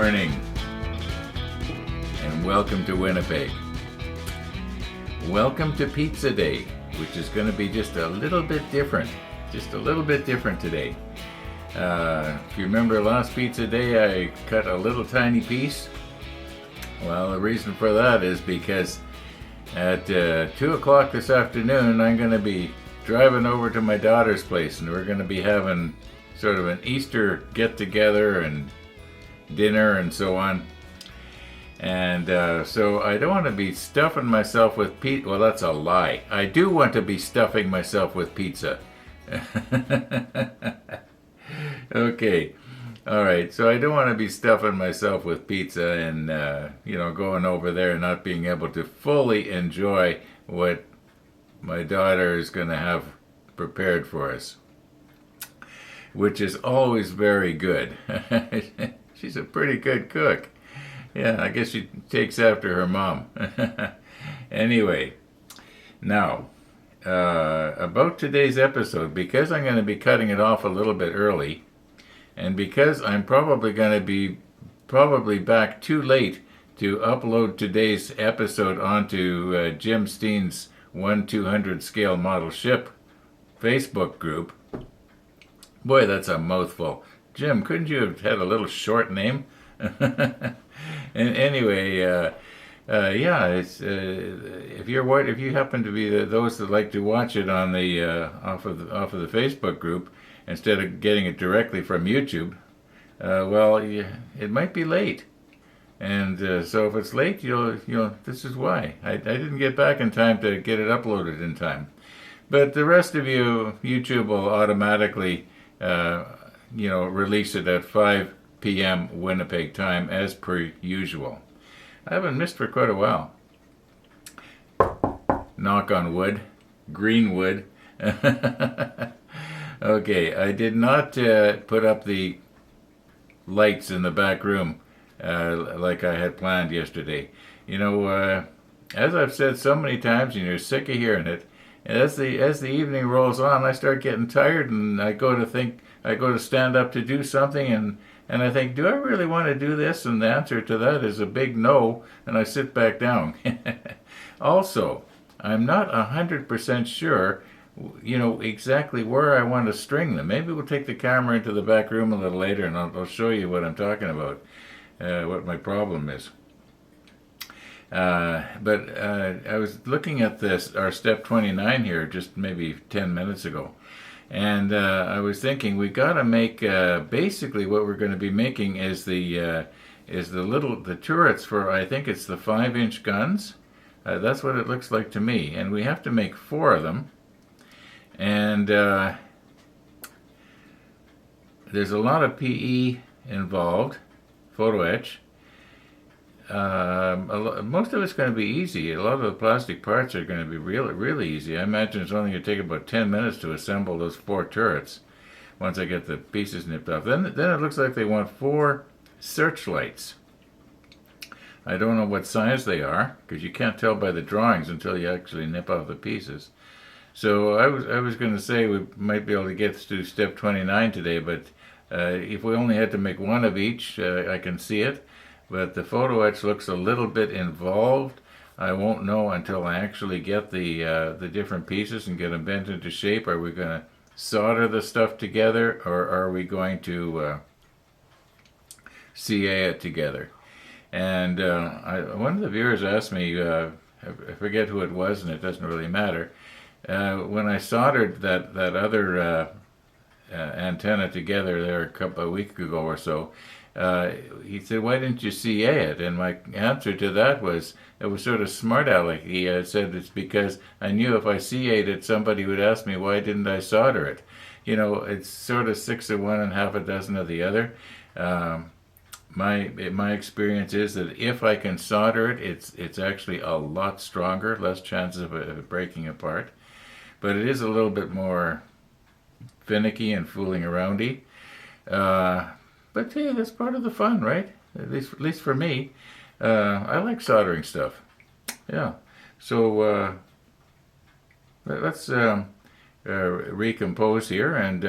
morning, and welcome to Winnipeg. Welcome to Pizza Day, which is going to be just a little bit different today. If you remember last Pizza Day, I cut a little tiny piece. Well, the reason for that is because at 2 o'clock this afternoon, I'm going to be driving over to my daughter's place, and we're going to be having sort of an Easter get-together and dinner and so on. And so I don't want to be stuffing myself with pizza. Well, that's a lie. I do want to be stuffing myself with pizza. Okay. All right. So I don't want to be stuffing myself with pizza and, going over there and not being able to fully enjoy what my daughter is going to have prepared for us, which is always very good. She's a pretty good cook. Yeah, I guess she takes after her mom. Anyway, now, about today's episode, because I'm going to be cutting it off a little bit early, and because I'm probably going to be back too late to upload today's episode onto Jim Steen's 1/200 scale model ship Facebook group. Boy, that's a mouthful. Jim, couldn't you have had a little short name? And anyway, it's if you happen to be those that like to watch it on the off of the Facebook group instead of getting it directly from YouTube, it might be late. And so if it's late, this is why. I didn't get back in time to get it uploaded in time. But the rest of you, YouTube will automatically, release it at 5 p.m. Winnipeg time as per usual. I haven't missed for quite a while. Knock on wood. Green wood. Okay, I did not put up the lights in the back room like I had planned yesterday. As I've said so many times, and you're sick of hearing it, as the evening rolls on, I start getting tired, and I go to stand up to do something, and I think, do I really want to do this? And the answer to that is a big no, and I sit back down. Also, I'm not 100% sure, exactly where I want to string them. Maybe we'll take the camera into the back room a little later, and I'll show you what I'm talking about, what my problem is. But I was looking at our step 29 here just maybe 10 minutes ago. And I was thinking we got to make basically what we're going to be making is the turrets for, I think it's the 5-inch guns. That's what it looks like to me. And we have to make 4 of them. And there's a lot of PE involved, photo etch. Most of it's going to be easy. A lot of the plastic parts are going to be really, really easy. I imagine it's only going to take about 10 minutes to assemble those 4 turrets once I get the pieces nipped off. Then it looks like they want 4 searchlights. I don't know what size they are, because you can't tell by the drawings until you actually nip off the pieces. So I was going to say we might be able to get to step 29 today, but if we only had to make 1 of each, I can see it. But the photo etch looks a little bit involved. I won't know until I actually get the different pieces and get them bent into shape. Are we going to solder the stuff together, or are we going to CA it together? And one of the viewers asked me, I forget who it was, and it doesn't really matter, when I soldered that other antenna together there a week ago or so, he said, why didn't you CA it? And my answer to that was, it was sort of smart aleck. He said it's because I knew if I CA'd it, somebody would ask me, why didn't I solder it? It's sort of 6 of one and half a dozen of the other. My experience is that if I can solder it, it's actually a lot stronger, less chances of it breaking apart. But it is a little bit more finicky and fooling aroundy. But hey, that's part of the fun, right? At least for me. I like soldering stuff. Yeah. So let's recompose here and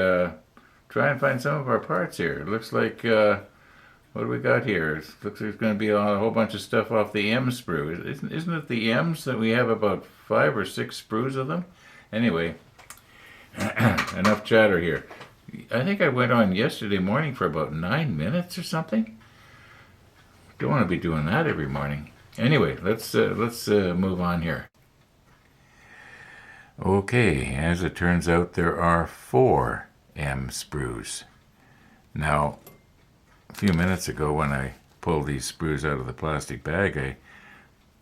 try and find some of our parts here. It looks like What do we got here? It looks like there's going to be a whole bunch of stuff off the M sprue. Isn't it the M's that we have about 5 or 6 sprues of them? Anyway, enough chatter here. I think I went on yesterday morning for about 9 minutes or something. Don't want to be doing that every morning. Anyway, let's move on here. Okay, as it turns out, there are 4 M sprues. Now, a few minutes ago when I pulled these sprues out of the plastic bag, I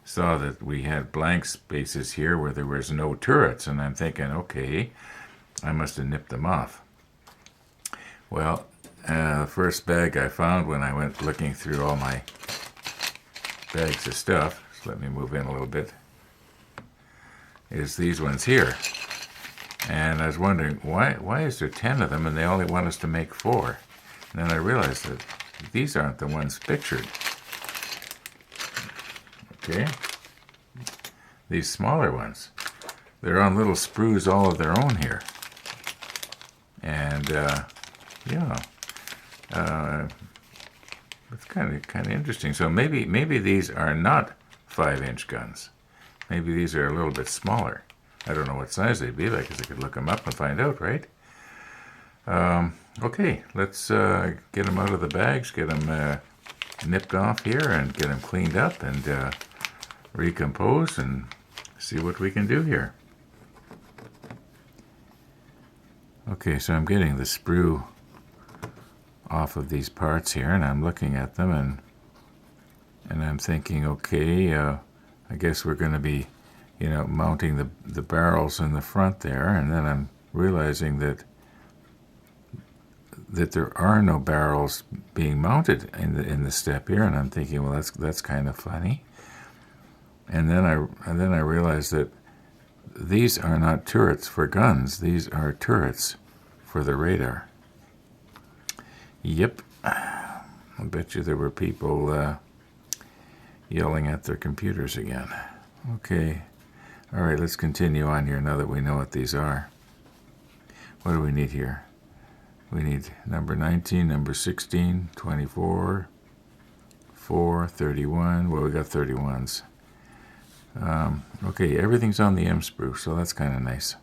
saw that we had blank spaces here where there was no turrets, and I'm thinking, okay, I must have nipped them off. Well, the first bag I found when I went looking through all my bags of stuff, so let me move in a little bit, is these ones here. And I was wondering, why is there 10 of them and they only want us to make 4? And then I realized that these aren't the ones pictured. Okay? These smaller ones. They're on little sprues all of their own here. And, yeah. It's kind of interesting. So maybe these are not 5-inch guns. Maybe these are a little bit smaller. I don't know what size they'd be like, because I could look them up and find out, right? Okay, let's get them out of the bags, get them nipped off here, and get them cleaned up and recompose and see what we can do here. Okay, so I'm getting the sprue off of these parts here, and I'm looking at them, and I'm thinking, okay, I guess we're going to be, mounting the barrels in the front there, and then I'm realizing that there are no barrels being mounted in the step here, and I'm thinking, well, that's kind of funny. And then I realized that these are not turrets for guns; these are turrets for the radar. Yep, I bet you there were people yelling at their computers again. Okay, all right, let's continue on here now that we know what these are. What do we need here? We need number 19, number 16, 24, 4, 31. Well, we got 31s. Okay, everything's on the M sprue, so that's kind of nice.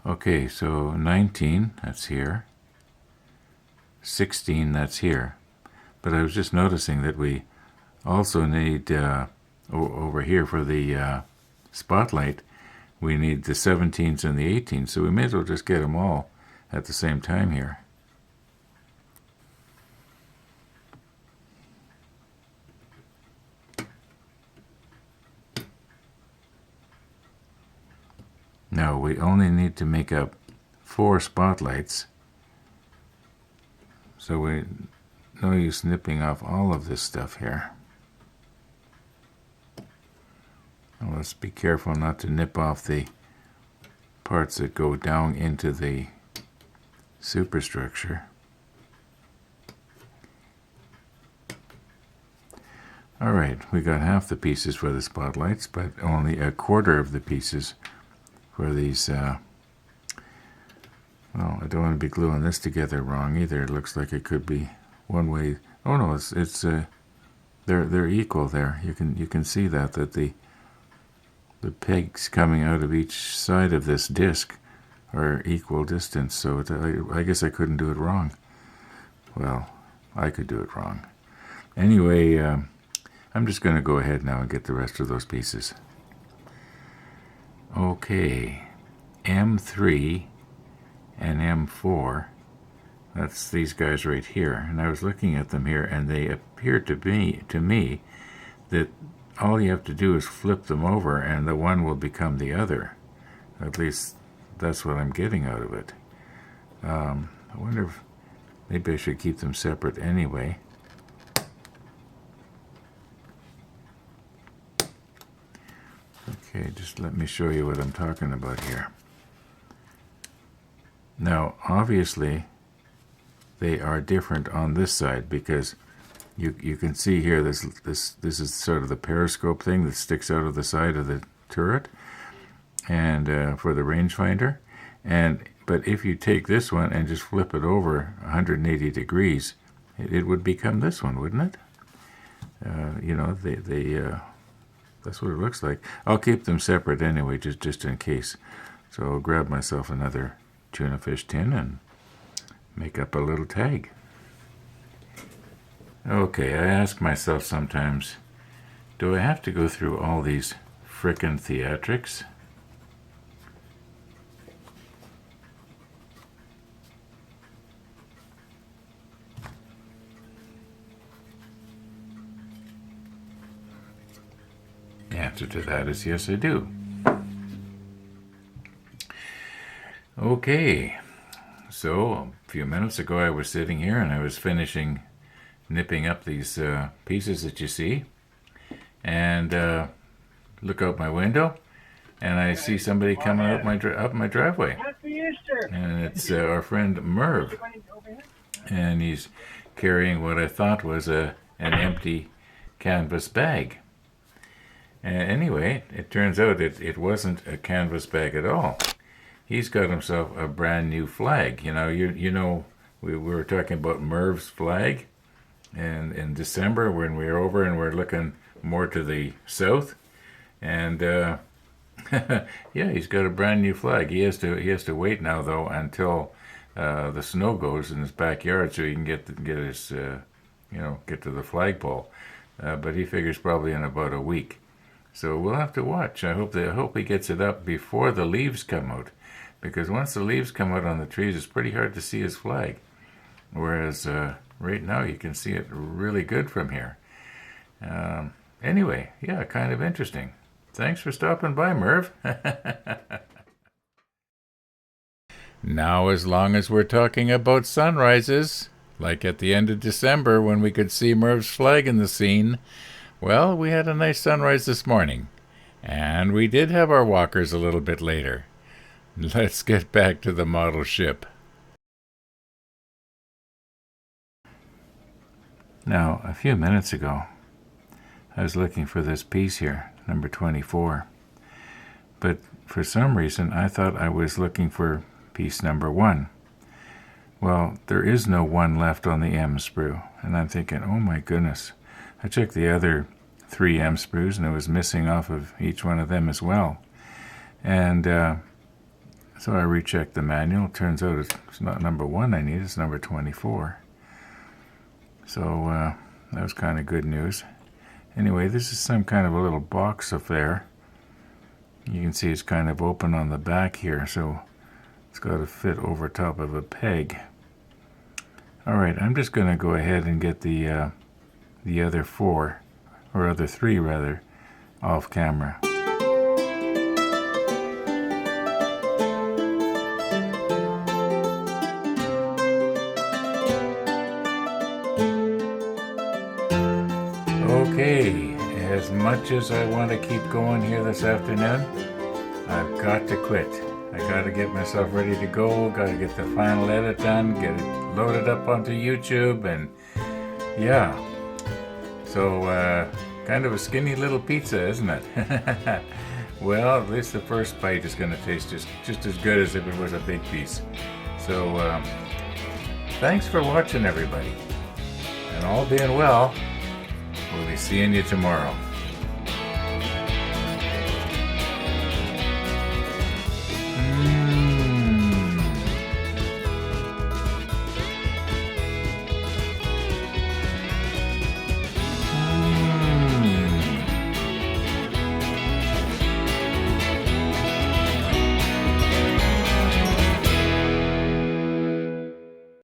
Okay, so 19, that's here. 16, that's here. But I was just noticing that we also need, over here for the spotlight, we need the 17s and the 18s, so we may as well just get them all at the same time here. Now we only need to make up 4 spotlights, so we no use nipping off all of this stuff here. Now let's be careful not to nip off the parts that go down into the superstructure. All right, we got half the pieces for the spotlights, but only a quarter of the pieces for these. Well, I don't want to be gluing this together wrong either. It looks like it could be one way. Oh no, it's they're equal there. You can see that the pegs coming out of each side of this disc are equal distance, so I guess I couldn't do it wrong. Well, I could do it wrong. Anyway, I'm just going to go ahead now and get the rest of those pieces. Okay, M3 and M4, that's these guys right here. And I was looking at them here, and they appear to me that all you have to do is flip them over, and the one will become the other. At least that's what I'm getting out of it. I wonder if maybe I should keep them separate anyway. Okay, just let me show you what I'm talking about here. Now, obviously, they are different on this side because you can see here this is sort of the periscope thing that sticks out of the side of the turret, and for the rangefinder. But if you take this one and just flip it over 180 degrees, it would become this one, wouldn't it? You know, that's what it looks like. I'll keep them separate anyway, just in case. So I'll grab myself another tuna fish tin and make up a little tag. Okay, I ask myself sometimes, do I have to go through all these frickin' theatrics? The answer to that is yes, I do. Okay, so a few minutes ago I was sitting here and I was finishing nipping up these pieces that you see, and look out my window and I see somebody coming up my driveway. Happy Easter! And it's our friend Merv, and he's carrying what I thought was an empty canvas bag. Anyway, it turns out it wasn't a canvas bag at all. He's got himself a brand new flag. You know, we were talking about Merv's flag, and in December when we were over and we're looking more to the south, and yeah, he's got a brand new flag. He has to wait now though until the snow goes in his backyard so he can get his get to the flagpole. But he figures probably in about a week. So we'll have to watch. I hope he gets it up before the leaves come out, because once the leaves come out on the trees, it's pretty hard to see his flag. Whereas right now you can see it really good from here. Anyway, yeah, kind of interesting. Thanks for stopping by, Merv. Now, as long as we're talking about sunrises, like at the end of December when we could see Merv's flag in the scene, well, we had a nice sunrise this morning. And we did have our walkers a little bit later. Let's get back to the model ship. Now, a few minutes ago, I was looking for this piece here, number 24. But for some reason, I thought I was looking for piece number 1. Well, there is no 1 left on the M sprue. And I'm thinking, oh my goodness. I checked the other 3 M sprues and it was missing off of each one of them as well. And so I rechecked the manual. Turns out it's not number 1 I need, it's number 24. So that was kind of good news. Anyway, this is some kind of a little box affair. You can see it's kind of open on the back here, so it's got to fit over top of a peg. Alright, I'm just going to go ahead and get the other 4, or other 3 rather, off camera. Okay, as much as I want to keep going here this afternoon, I've got to quit. I got to get myself ready to go, got to get the final edit done, get it loaded up onto YouTube, and yeah. So, kind of a skinny little pizza, isn't it? Well, at least the first bite is going to taste just as good as if it was a big piece. So, thanks for watching, everybody. And all being well, we'll be seeing you tomorrow.